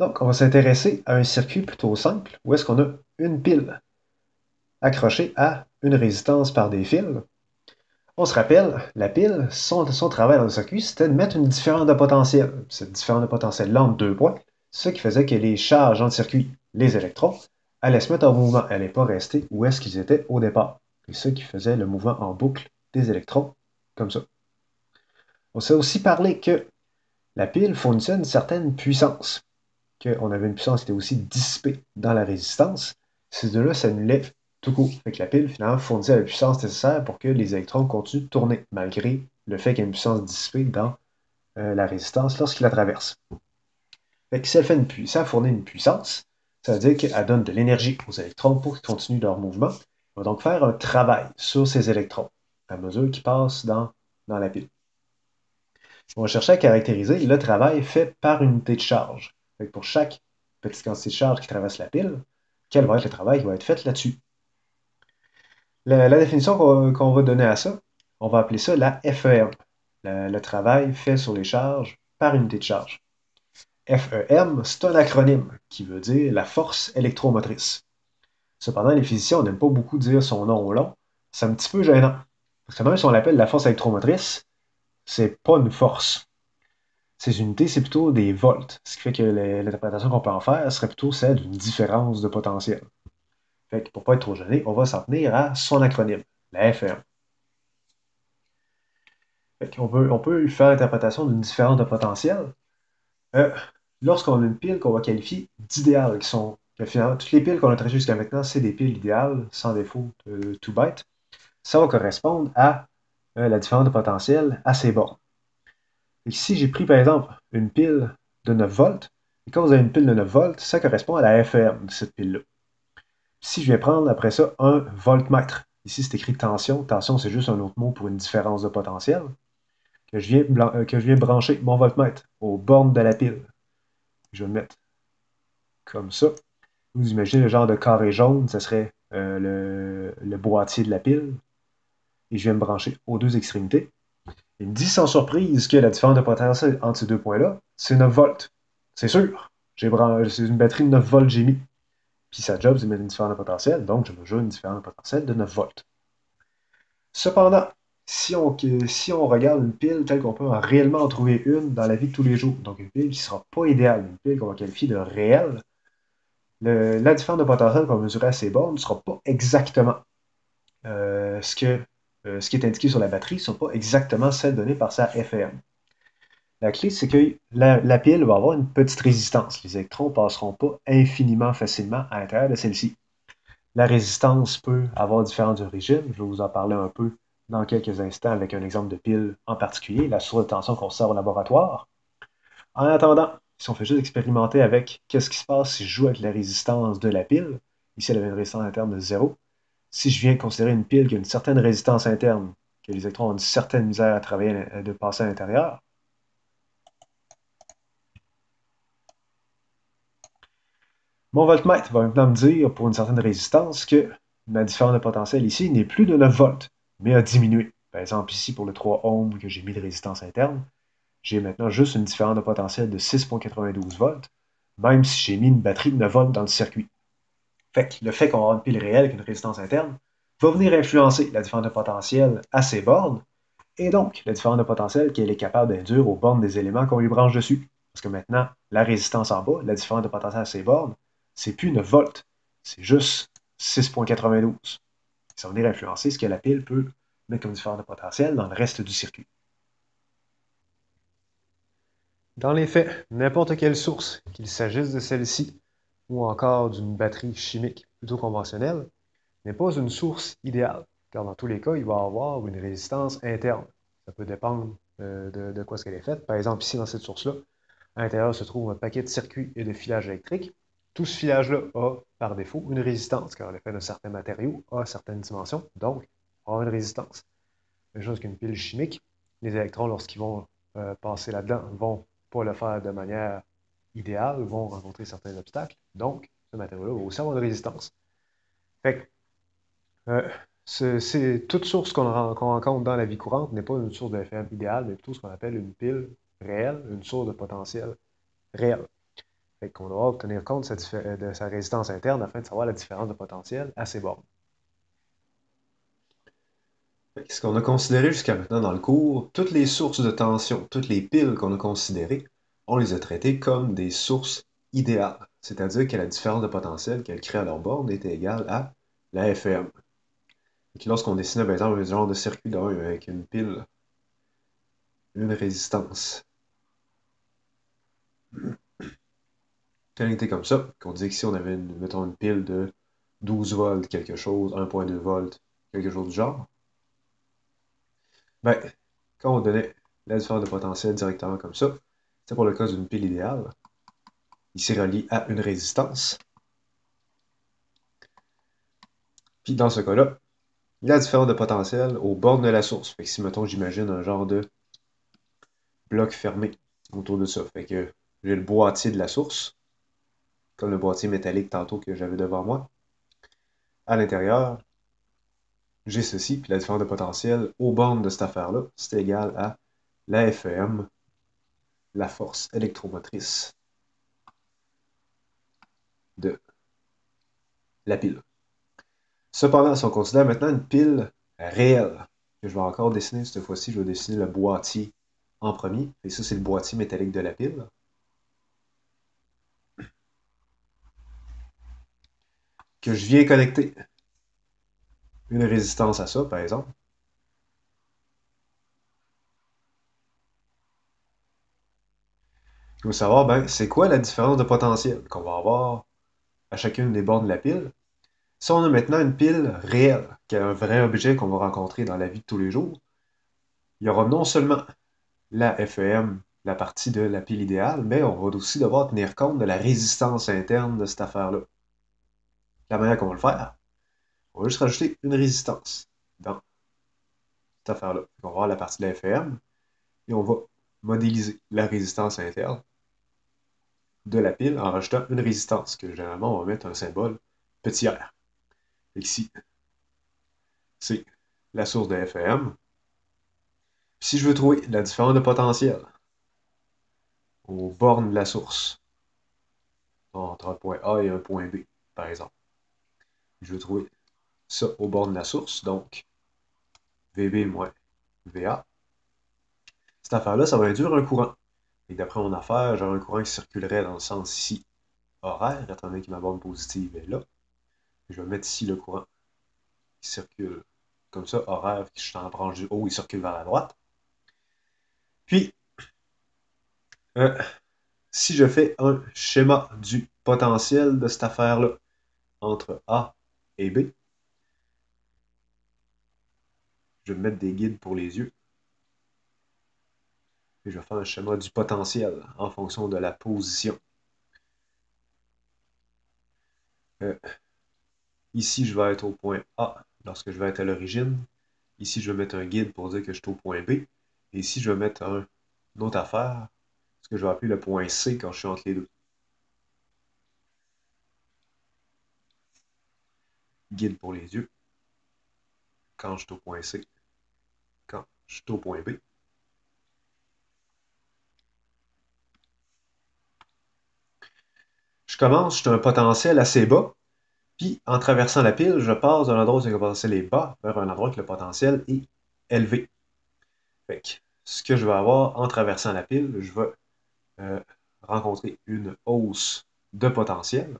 Donc, on va s'intéresser à un circuit plutôt simple où est-ce qu'on a une pile accrochée à une résistance par des fils. On se rappelle, la pile, son travail dans le circuit, c'était de mettre une différence de potentiel. Cette différence de potentiel-là entre deux points, ce qui faisait que les charges dans le circuit, les électrons, allaient se mettre en mouvement. Elles n'allaient pas rester où est-ce qu'ils étaient au départ. C'est ce qui faisait le mouvement en boucle des électrons, comme ça. On s'est aussi parlé que la pile fournissait une certaine puissance, qu'on avait une puissance qui était aussi dissipée dans la résistance. Ces deux-là s'annulaient tout court. Fait que la pile, finalement, fournissait la puissance nécessaire pour que les électrons continuent de tourner, malgré le fait qu'il y ait une puissance dissipée dans la résistance lorsqu'il la traverse. Fait que si si elle fournit une puissance, ça veut dire qu'elle donne de l'énergie aux électrons pour qu'ils continuent leur mouvement. On va donc faire un travail sur ces électrons à mesure qu'ils passent dans la pile. On va chercher à caractériser le travail fait par unité de charge. Fait que pour chaque petite quantité de charge qui traverse la pile, quel va être le travail qui va être fait là-dessus. La définition qu'on va donner à ça, on va appeler ça la FEM, le travail fait sur les charges par unité de charge. FEM, c'est un acronyme qui veut dire la force électromotrice. Cependant, les physiciens n'aiment pas beaucoup dire son nom long. C'est un petit peu gênant. Parce que même si on l'appelle la force électromotrice, c'est pas une force. Ces unités, c'est plutôt des volts, ce qui fait que l'interprétation qu'on peut en faire serait plutôt celle d'une différence de potentiel. Fait que pour pas être trop gêné, on va s'en tenir à son acronyme, la FEM. Fait qu'on peut faire l'interprétation d'une différence de potentiel euh, lorsqu'on a une pile qu'on va qualifier d'idéale, que finalement, toutes les piles qu'on a traitées jusqu'à maintenant, c'est des piles idéales, sans défaut, tout bête. Ça va correspondre à la différence de potentiel à ces bornes. Et si j'ai pris par exemple une pile de 9 volts, et quand vous avez une pile de 9 volts, ça correspond à la FEM de cette pile-là. Si je vais prendre après ça un voltmètre, ici c'est écrit tension, tension c'est juste un autre mot pour une différence de potentiel, que je viens brancher mon voltmètre aux bornes de la pile. Je vais le mettre comme ça. Vous imaginez le genre de carré jaune, ce serait le boîtier de la pile, et je viens me brancher aux deux extrémités. Il me dit sans surprise que la différence de potentiel entre ces deux points-là, c'est 9 volts. C'est sûr. C'est une batterie de 9 volts que j'ai mis. Puis sa job, c'est de mettre une différence de potentiel, donc je mesure une différence de potentiel de 9 volts. Cependant, si on regarde une pile telle qu'on peut réellement en trouver une dans la vie de tous les jours, donc une pile qui ne sera pas idéale, une pile qu'on va qualifier de réelle, la différence de potentiel qu'on va mesurer à ces bornes ne sera pas exactement ce qui est indiqué sur la batterie, ne sera pas exactement celle donnée par sa FEM. La clé, c'est que la pile va avoir une petite résistance. Les électrons ne passeront pas infiniment facilement à l'intérieur de celle-ci. La résistance peut avoir différentes origines. Je vais vous en parler un peu dans quelques instants avec un exemple de pile en particulier, la source de tension qu'on sort au laboratoire. En attendant, si on fait juste expérimenter avec qu'est-ce qui se passe si je joue avec la résistance de la pile, ici elle avait une résistance interne de 0, si je viens considérer une pile qui a une certaine résistance interne, que les électrons ont une certaine misère à travailler, de passer à l'intérieur, mon voltmètre va maintenant me dire, pour une certaine résistance, que ma différence de potentiel ici n'est plus de 9 volts, mais a diminué. Par exemple, ici, pour le 3 ohms que j'ai mis de résistance interne, j'ai maintenant juste une différence de potentiel de 6,92 volts, même si j'ai mis une batterie de 9 volts dans le circuit. Fait que le fait qu'on va avoir une pile réelle avec une résistance interne va venir influencer la différence de potentiel à ces bornes, et donc la différence de potentiel qu'elle est capable d'induire aux bornes des éléments qu'on lui branche dessus. Parce que maintenant, la résistance en bas, la différence de potentiel à ces bornes, c'est plus 9 volts, c'est juste 6,92. Ça va venir influencer ce que la pile peut mettre comme différence de potentiel dans le reste du circuit. Dans les faits, n'importe quelle source, qu'il s'agisse de celle-ci ou encore d'une batterie chimique plutôt conventionnelle, n'est pas une source idéale, car dans tous les cas, il va y avoir une résistance interne. Ça peut dépendre de quoi ce qu'elle est faite. Par exemple, ici, dans cette source-là, à l'intérieur se trouve un paquet de circuits et de filages électriques. Tout ce filage-là a, par défaut, une résistance, car le fait d'un certain matériau a certaines dimensions, donc aura une résistance. Même chose qu'une pile chimique, les électrons, lorsqu'ils vont passer là-dedans, vont pas le faire de manière idéale, vont rencontrer certains obstacles, donc ce matériau-là va aussi avoir une résistance. Fait que, toute source qu'on rencontre dans la vie courante n'est pas une source de FM idéale, mais plutôt ce qu'on appelle une pile réelle, une source de potentiel réel. Fait qu'on doit tenir compte de sa résistance interne afin de savoir la différence de potentiel à ces bornes. Ce qu'on a considéré jusqu'à maintenant dans le cours, toutes les sources de tension, toutes les piles qu'on a considérées, on les a traitées comme des sources idéales. C'est-à-dire que la différence de potentiel qu'elles créent à leur borne était égale à la FM. Et lorsqu'on dessinait, par exemple, un genre de circuit avec une pile, une résistance, connectée comme ça, qu'on disait que si on avait, mettons, une pile de 12 volts quelque chose, 1,2 volts, quelque chose du genre, ben, quand on donnait la différence de potentiel directement comme ça, c'est pour le cas d'une pile idéale, ici reliée à une résistance. Puis dans ce cas-là, la différence de potentiel aux bornes de la source. Fait que si, mettons, j'imagine un genre de bloc fermé autour de ça. Fait que j'ai le boîtier de la source, comme le boîtier métallique tantôt que j'avais devant moi. À l'intérieur, j'ai ceci, puis la différence de potentiel aux bornes de cette affaire-là, c'est égal à la FEM, la force électromotrice de la pile. Cependant, si on considère maintenant une pile réelle, que je vais encore dessiner cette fois-ci, je vais dessiner le boîtier en premier. Et ça, c'est le boîtier métallique de la pile. Que je viens connecter une résistance à ça, par exemple. Il faut savoir, ben, c'est quoi la différence de potentiel qu'on va avoir à chacune des bornes de la pile. Si on a maintenant une pile réelle, qui est un vrai objet qu'on va rencontrer dans la vie de tous les jours, il y aura non seulement la FEM, la partie de la pile idéale, mais on va aussi devoir tenir compte de la résistance interne de cette affaire-là. La manière qu'on va le faire, on va juste rajouter une résistance dans cette affaire-là. On va avoir la partie de la FEM et on va modéliser la résistance interne de la pile en rajoutant une résistance, que généralement on va mettre un symbole petit r. Ici, c'est la source de FEM. Si je veux trouver la différence de potentiel aux bornes de la source, entre un point A et un point B, par exemple, je veux trouver ça aux bornes de la source, donc VB moins VA. Cette affaire-là, ça va induire un courant. Et d'après mon affaire, j'aurai un courant qui circulerait dans le sens ici horaire, étant donné que ma borne positive est là. Je vais mettre ici le courant qui circule comme ça, horaire, qui je suis en branche du haut, il circule vers la droite. Puis, si je fais un schéma du potentiel de cette affaire-là entre A et B, je vais mettre des guides pour les yeux. Et je vais faire un schéma du potentiel en fonction de la position. Ici, je vais être au point A lorsque je vais être à l'origine. Ici, je vais mettre un guide pour dire que je suis au point B. Et ici, je vais mettre une autre affaire, ce que je vais appeler le point C quand je suis entre les deux. Guide pour les yeux quand je suis au point C, quand je suis au point B. Je commence, je suis un potentiel assez bas, puis en traversant la pile, je passe d'un endroit où le potentiel est bas vers un endroit où le potentiel est élevé. Fait que, ce que je vais avoir en traversant la pile, je vais rencontrer une hausse de potentiel.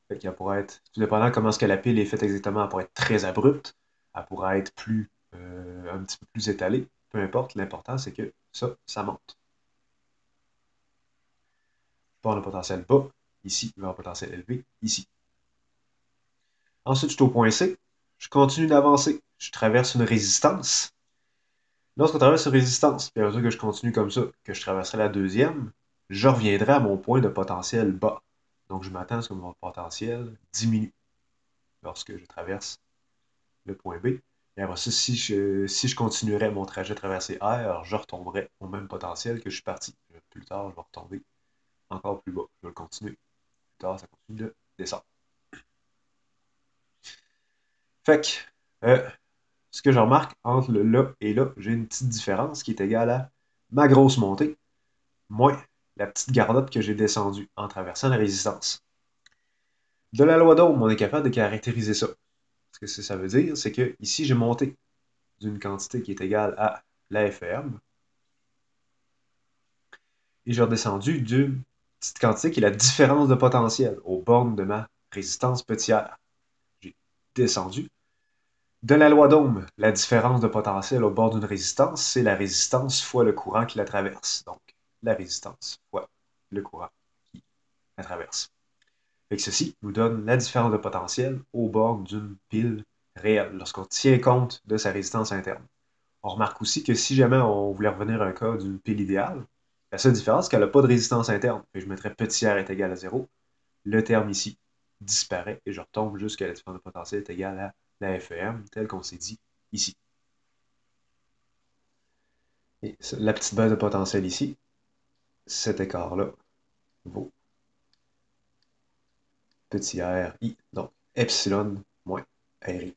Fait qu'elle pourrait être, tout dépendant de comment est-ce que la pile est faite exactement, elle pourrait être très abrupte, elle pourrait être un petit peu plus étalée, peu importe, l'important c'est que ça monte. Je pars le potentiel bas, ici, je vais avoir un potentiel élevé, ici. Ensuite, je suis au point C, je continue d'avancer, je traverse une résistance. Lorsqu'on traverse une résistance, puis à mesure que je continue comme ça, que je traverserai la deuxième, je reviendrai à mon point de potentiel bas. Donc, je m'attends à ce que mon potentiel diminue lorsque je traverse le point B. Et après ça, si je continuerais mon trajet traversé R, je retomberais au même potentiel que je suis parti. Plus tard, je vais retomber encore plus bas. Je vais le continuer. Plus tard, ça continue de descendre. Fait que, ce que je remarque entre le là et là, j'ai une petite différence qui est égale à ma grosse montée moins la petite garnotte que j'ai descendue en traversant la résistance. De la loi d'Ohm, on est capable de caractériser ça. Ce que ça veut dire, c'est que ici, j'ai monté d'une quantité qui est égale à la Fm, et j'ai redescendu d'une petite quantité qui est la différence de potentiel aux bornes de ma résistance petit r. J'ai descendu. De la loi d'Ohm, la différence de potentiel au bord d'une résistance, c'est la résistance fois le courant qui la traverse. Donc, la résistance fois le courant qui la traverse. Fait que ceci nous donne la différence de potentiel au bord d'une pile réelle, lorsqu'on tient compte de sa résistance interne. On remarque aussi que si jamais on voulait revenir à un cas d'une pile idéale, la seule différence, c'est qu'elle n'a pas de résistance interne. Et je mettrais petit r est égal à 0. Le terme ici disparaît et je retombe jusqu'à la différence de potentiel est égale à la FEM, tel qu'on s'est dit ici. Et la petite base de potentiel ici, cet écart-là vaut petit r i, donc epsilon moins ri.